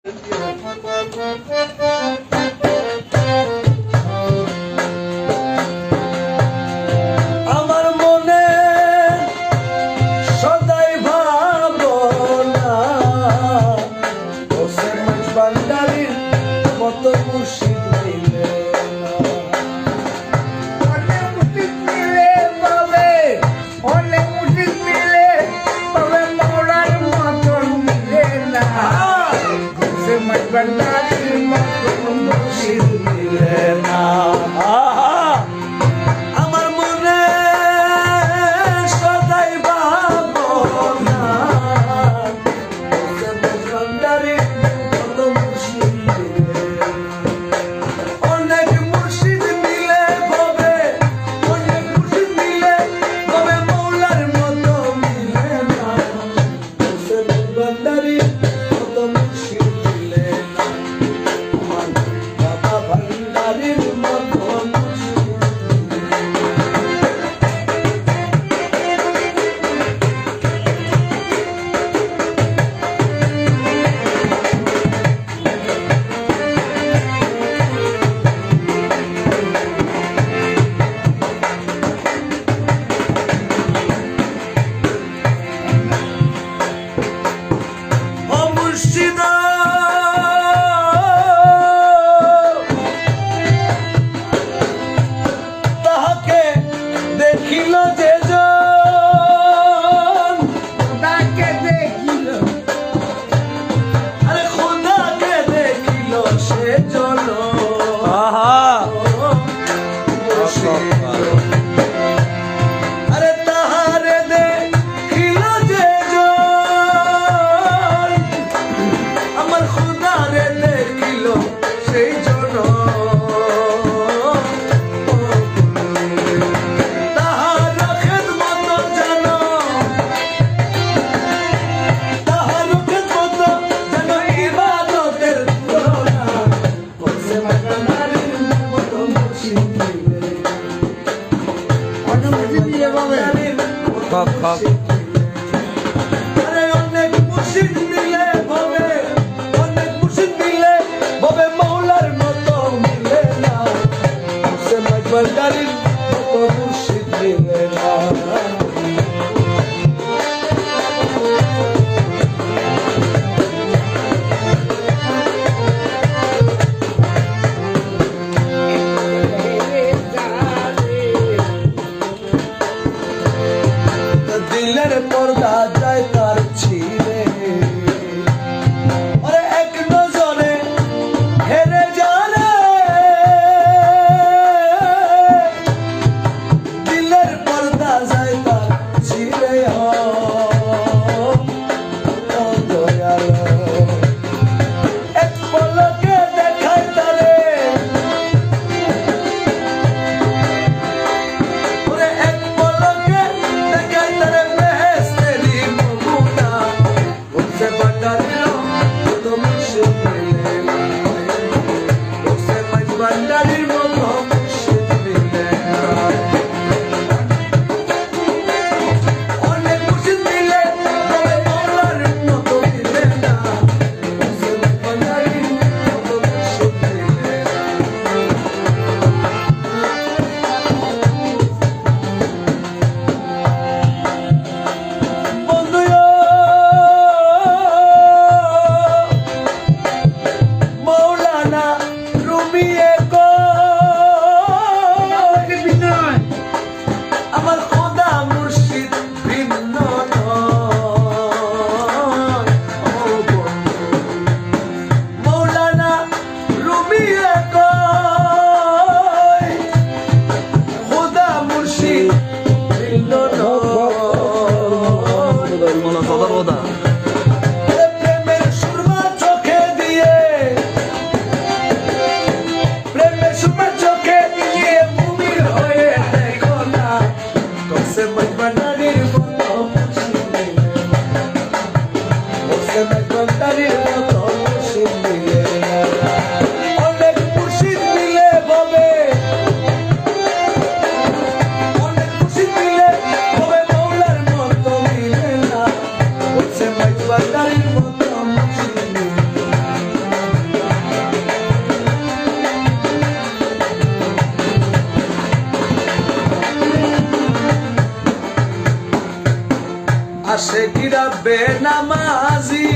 আমার মনে সদাই ভাবনা হোসেন ভান্ডারীর মতো মুর্শিদ মিলে না। অনেক মুর্শিদ মিলে পাবে, অনেক মুর্শিদ মিলে পাবে, মৌলার মতন মিলে না। হোসেন ভান্ডারীর মতন মুর্শিদ মিলে না। আমার মনে সদাই ভাবনা হোসেন ভান্ডারীর মতো মুর্শিদ মিলে না। অনেক মুর্শিদ মিলে ভবে, অনেক মুর্শিদ মিলে ভবে, মৌলার মতো মিলে না। হোসেন ভান্ডারীর মতো মুর্শিদ মিলে না। আমার বাবা ভান্ডারীর মতো মুর্শিদ মিলে না। ও মুর্শিদা তাহাকে দেখিল যে জন, তাকে দেখিল, আরে খোদাকে দেখিল সে জন। আরে তাহারে দেখিল যে জন, আমার খোদারে দেখিল সেই জন। তাহার খেদমত জানো, তাহার খেদমত জানো, ইবাদতের তুলনা হোসেন ভান্ডারীর মতো মুর্শিদ মিলে না। অনেক মুর্শিদ মিলে পাবে। আরে অনেক মুর্শিদ মিলে ভবে, অনেক মুর্শিদ মিলে ভবে, মৌলার মতো মিলে না। হোসেন ভান্ডারীর মতো মুর্শিদ মিলে না। দিল আশেকিরা বেনামাজি